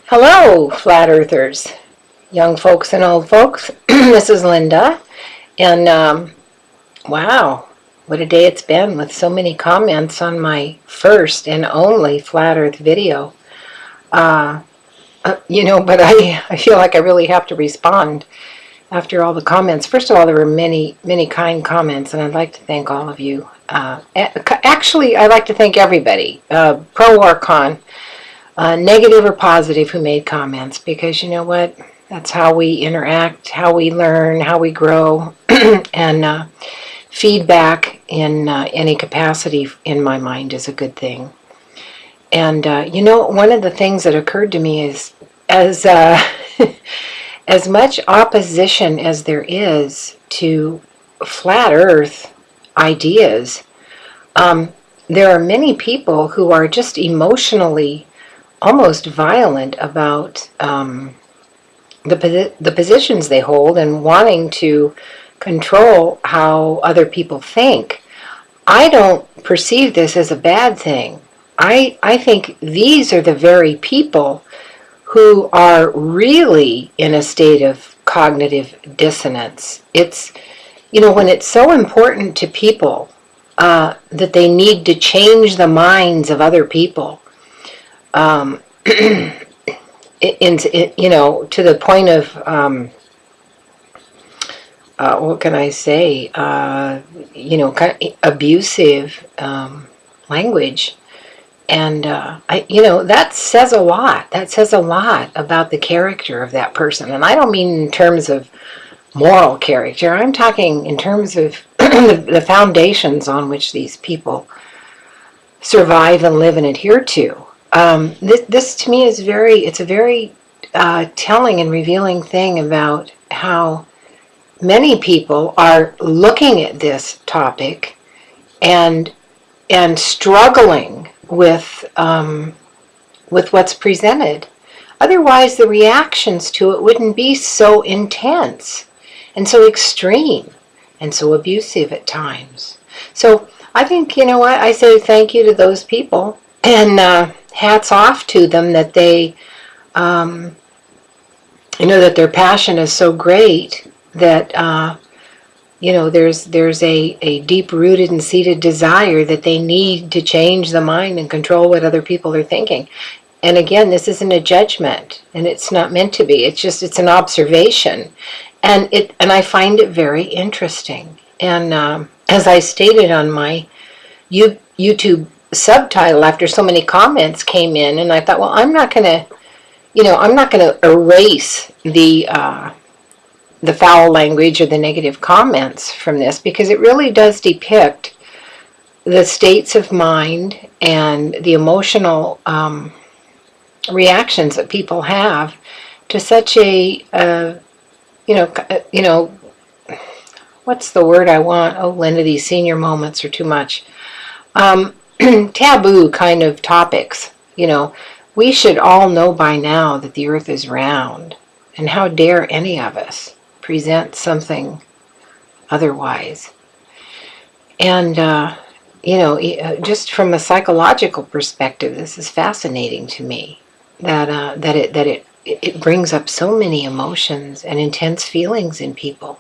Hello, Flat Earthers, young folks and old folks. This is Linda, and wow, what a day it's been with so many comments on my first and only Flat Earth video. But I feel like I really have to respond after all the comments. First of all, there were many, many kind comments, and I'd like to thank all of you. Actually, I'd like to thank everybody, pro or con. Negative or positive, who made comments, because you know what, that's how we interact, how we learn, how we grow. And feedback in any capacity, in my mind, is a good thing. And one of the things that occurred to me is, as as much opposition as there is to flat earth ideas, there are many people who are just emotionally almost violent about the positions they hold and wanting to control how other people think. I don't perceive this as a bad thing. I think these are the very people who are really in a state of cognitive dissonance. It's, when it's so important to people that they need to change the minds of other people, to the point of, what can I say, kind of abusive language. And, that says a lot. That says a lot about the character of that person. And I don't mean in terms of moral character. I'm talking in terms of the foundations on which these people survive and live and adhere to. This to me is it's a very telling and revealing thing about how many people are looking at this topic and struggling with what's presented. Otherwise, the reactions to it wouldn't be so intense and so extreme and so abusive at times. So I think, I say thank you to those people, and hats off to them that they, that their passion is so great that, there's a deep-rooted and seated desire that they need to change the mind and control what other people are thinking. And again, this isn't a judgment, and it's not meant to be. It's an observation, and I find it very interesting. And as I stated on my YouTube subtitle, after so many comments came in, and I thought, well, I'm not going to erase the foul language or the negative comments from this, because it really does depict the states of mind and the emotional reactions that people have to such a what's the word I want? Oh, Linda, these senior moments are too much. Taboo kind of topics. We should all know by now that the earth is round, and how dare any of us present something otherwise. And just from a psychological perspective, this is fascinating to me, that it brings up so many emotions and intense feelings in people.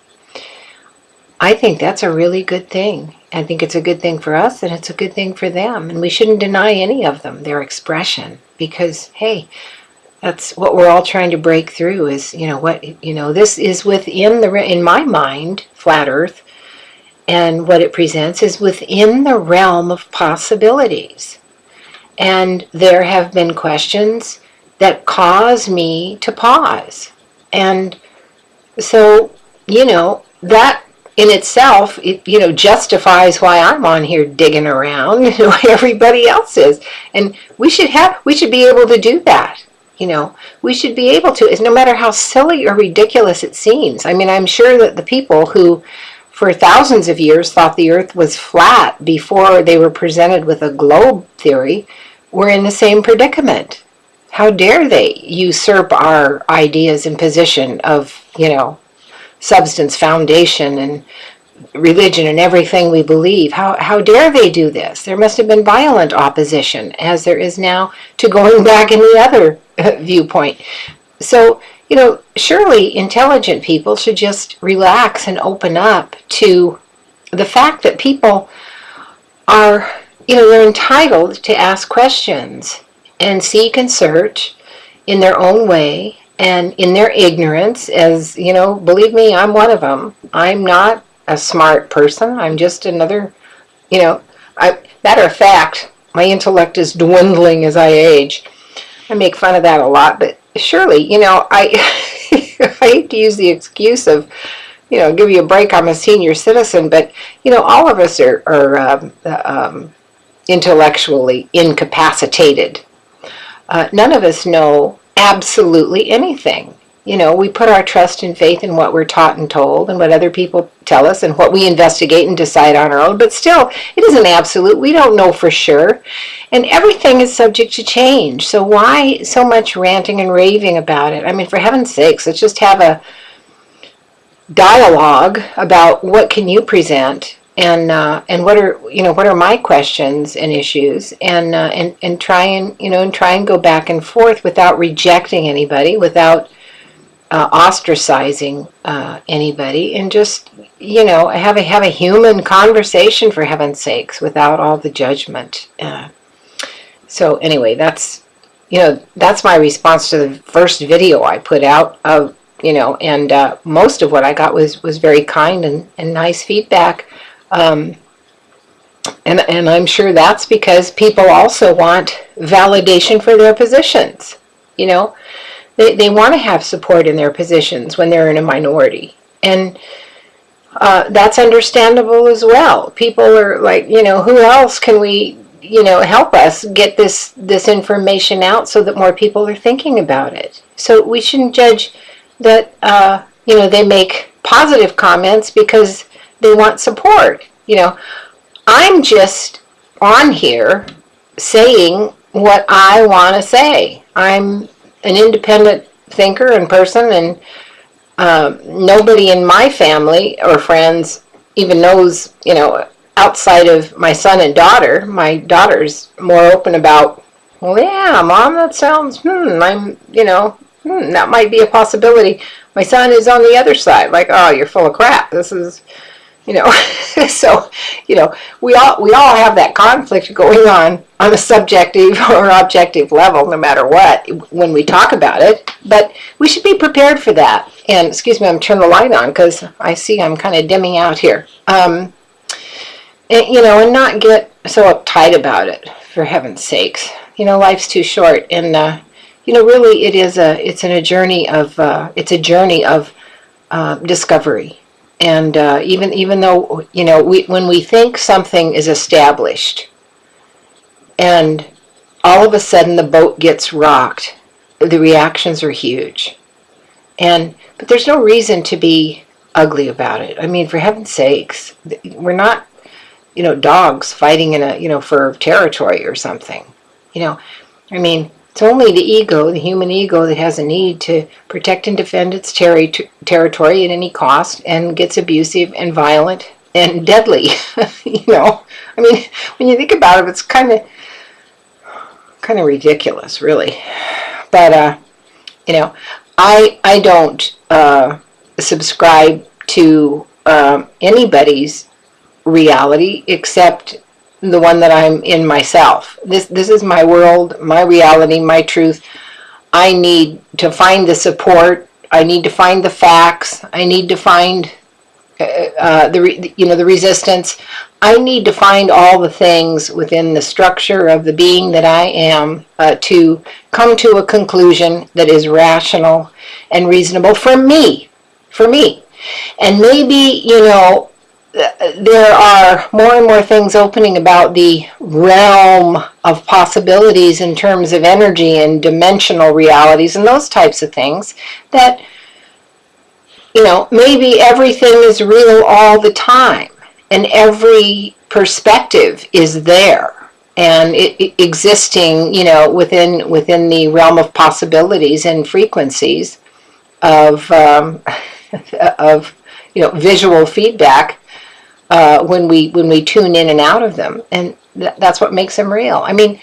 I think that's a really good thing. I think it's a good thing for us, and it's a good thing for them. And we shouldn't deny any of them their expression, because, hey, that's what we're all trying to break through. Is this is within in my mind, flat Earth, and what it presents is within the realm of possibilities. And there have been questions that cause me to pause, and so that in itself, justifies why I'm on here digging around, why everybody else is. And we should be able to do that. We should be able to, no matter how silly or ridiculous it seems. I mean, I'm sure that the people who, for thousands of years, thought the earth was flat before they were presented with a globe theory were in the same predicament. How dare they usurp our ideas and position of, substance, foundation, and religion and everything we believe. How dare they do this? There must have been violent opposition, as there is now, to going back in the other viewpoint. So, surely intelligent people should just relax and open up to the fact that people are, they're entitled to ask questions and seek and search in their own way and in their ignorance. As, believe me, I'm one of them. I'm not a smart person. I'm just another, matter of fact, my intellect is dwindling as I age. I make fun of that a lot, but surely, I I hate to use the excuse of, give you a break, I'm a senior citizen, but, all of us are intellectually incapacitated. None of us know absolutely anything. We put our trust and faith in what we're taught and told and what other people tell us and what we investigate and decide on our own. But still, it isn't absolute. We don't know for sure. And everything is subject to change. So why so much ranting and raving about it? I mean, for heaven's sakes, let's just have a dialogue about what can you present and what are my questions and issues, and try and go back and forth without rejecting anybody, without ostracizing anybody, and just have a human conversation, for heaven's sakes, without all the judgment. So anyway, that's my response to the first video I put out of and most of what I got was very kind and nice feedback, and I'm sure that's because people also want validation for their positions. They want to have support in their positions when they're in a minority. And that's understandable as well. People are like, who else can we, help us get this information out so that more people are thinking about it. So we shouldn't judge that, they make positive comments because they want support. I'm just on here saying what I want to say. I'm an independent thinker and person, and nobody in my family or friends even knows, outside of my son and daughter. My daughter's more open about, well, yeah, Mom, that sounds, that might be a possibility. My son is on the other side, like, oh, you're full of crap. This is, so, we all have that conflict going on a subjective or objective level, no matter what, when we talk about it. But we should be prepared for that. And excuse me, I'm turning the light on because I see I'm kind of dimming out here. And not get so uptight about it, for heaven's sakes. Life's too short, and really it's a journey of discovery. And even though when we think something is established, and all of a sudden the boat gets rocked, the reactions are huge. But there's no reason to be ugly about it. I mean, for heaven's sakes, we're not dogs fighting in for territory or something. I mean, it's only the ego, the human ego, that has a need to protect and defend its territory at any cost, and gets abusive and violent and deadly. I mean, when you think about it, it's kind of ridiculous, really. But I don't subscribe to anybody's reality except the one that I'm in myself. This is my world, my reality, my truth. I need to find the support. I need to find the facts. I need to find the resistance. I need to find all the things within the structure of the being that I am to come to a conclusion that is rational and reasonable for me. And maybe, there are more and more things opening about the realm of possibilities in terms of energy and dimensional realities and those types of things, that, maybe everything is real all the time, and every perspective is there, and it existing, within the realm of possibilities and frequencies of visual feedback when we tune in and out of them, and that's what makes them real. I mean,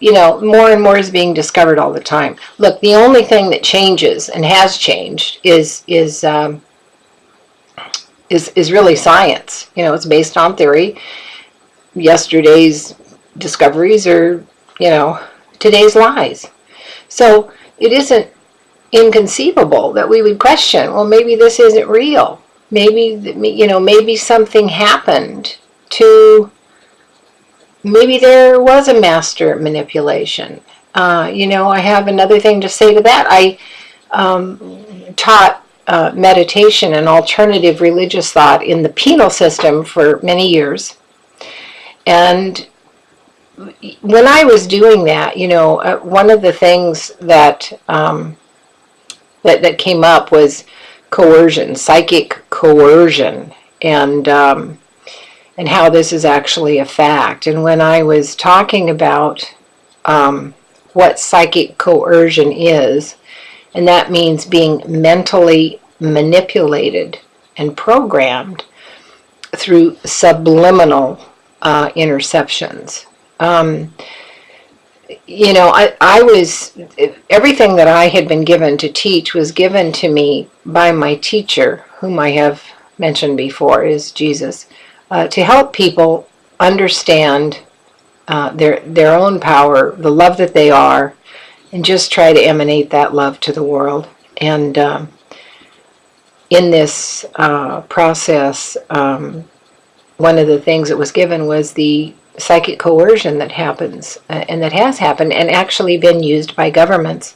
more and more is being discovered all the time. Look, the only thing that changes and has changed is really science. It's based on theory. Yesterday's discoveries are, today's lies. So it isn't inconceivable that we would question, well, maybe this isn't real. Maybe something happened maybe there was a master manipulation. I have another thing to say to that. I taught meditation and alternative religious thought in the penal system for many years. And when I was doing that, one of the things that that came up was coercion, psychic coercion, and how this is actually a fact. And when I was talking about what psychic coercion is, and that means being mentally manipulated and programmed through subliminal interceptions. I was, everything that I had been given to teach was given to me by my teacher, whom I have mentioned before is Jesus, to help people understand their own power, the love that they are, and just try to emanate that love to the world. And in this process, one of the things that was given was the psychic coercion that happens, and that has happened and actually been used by governments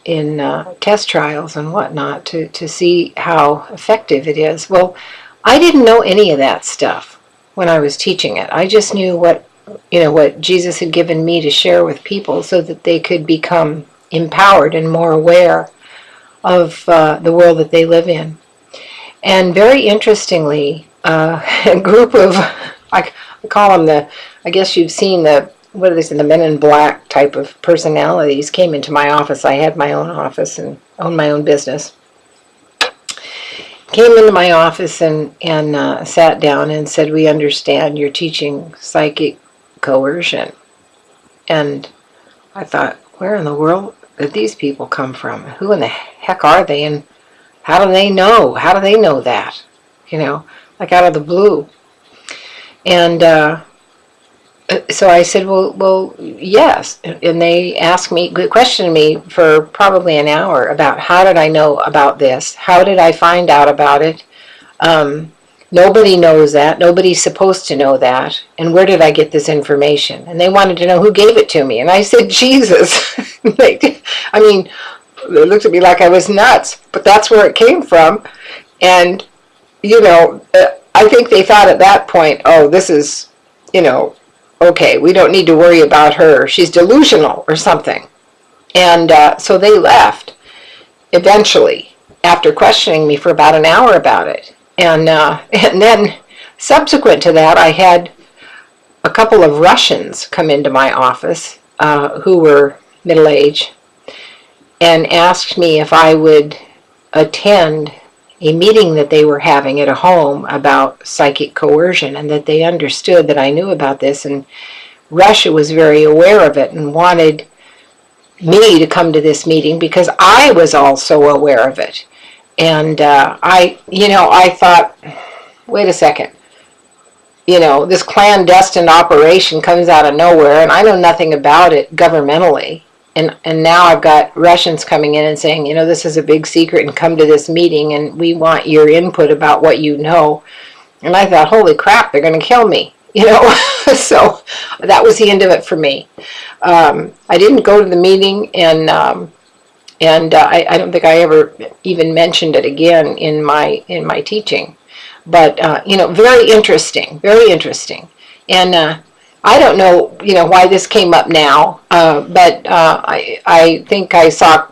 in test trials and whatnot to see how effective it is. Well, I didn't know any of that stuff when I was teaching it. I just knew what Jesus had given me to share with people so that they could become empowered and more aware of the world that they live in. And very interestingly, a group of, I call them I guess you've seen the Men in Black type of personalities came into my office. I had my own office and owned my own business. Came into my office and sat down and said, "We understand you're teaching psychic coercion." And I thought, where in the world did these people come from? Who in the heck are they? And how do they know? How do they know that? Like out of the blue. And so I said, well, yes. And they questioned me for probably an hour about how did I know about this? How did I find out about it? Nobody knows that. Nobody's supposed to know that. And where did I get this information? And they wanted to know who gave it to me. And I said, Jesus. They looked at me like I was nuts. But that's where it came from. And, I think they thought at that point, oh, this is, okay, we don't need to worry about her. She's delusional or something. And so they left eventually after questioning me for about an hour about it. And then subsequent to that, I had a couple of Russians come into my office who were middle-aged and asked me if I would attend a meeting that they were having at a home about psychic coercion, and that they understood that I knew about this, and Russia was very aware of it and wanted me to come to this meeting because I was also aware of it. And I thought, wait a second, this clandestine operation comes out of nowhere and I know nothing about it governmentally. And now I've got Russians coming in and saying, this is a big secret and come to this meeting and we want your input about what you know. And I thought, holy crap, they're going to kill me, So that was the end of it for me. I didn't go to the meeting, and I don't think I ever even mentioned it again in my teaching. But, very interesting, very interesting. And I don't know, why this came up now, but I think I saw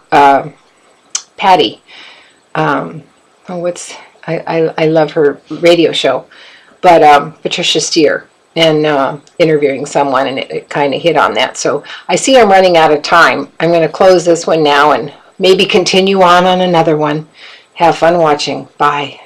Patty. I love her radio show, but Patricia Steer, and interviewing someone, and it kind of hit on that. So I see I'm running out of time. I'm going to close this one now and maybe continue on another one. Have fun watching. Bye.